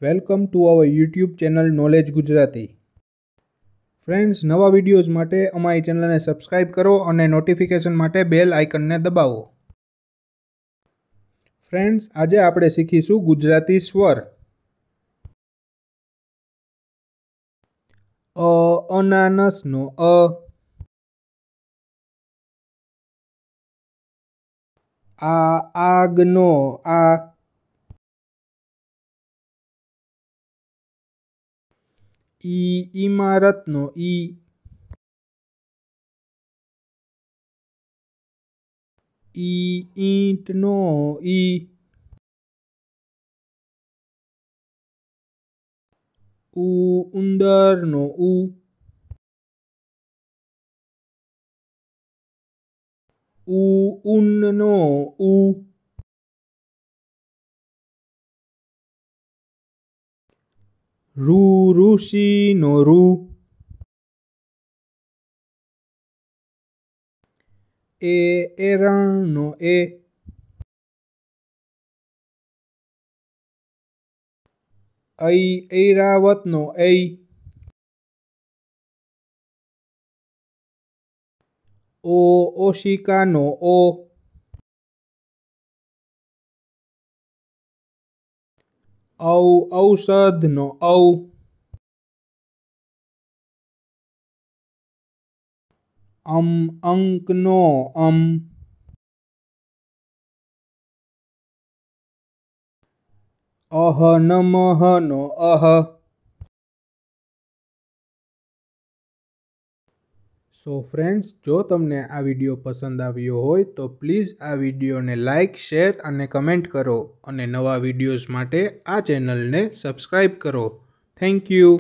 Welcome to our YouTube channel knowledge Gujarati. Friends, નવા videos માટે અમારી ચેનલને સબસ્ક્રાઇબ કરો અને નોટિફિકેશન માટે બેલ આઇકનને દબાવો. ફ્રેન્ડ્સ, આજે આપણે શીખીશું ગુજરાતી સ્વર. અનાનસનો અ, આગનો આ, ઇમારતનો ઈ, ઈંટનો ઈ, ઉંદરનો ઉ, ઊનનો ઉ, ઋષિનો ઋ, એરણનો એ, ઐરાવતનો ઐ, ઓશિકાનો ઓ, ઔષધનો ઔ, અંકનો અમ, નમઃનો અહ. સો ફ્રેન્ડ્સ, જો તમને આ વિડીયો પસંદ આવ્યો હોય તો પ્લીઝ આ વિડીયોને લાઇક, શેર અને કમેન્ટ કરો અને નવા વિડીયોઝ માટે આ ચેનલને સબસ્ક્રાઈબ કરો. Thank you.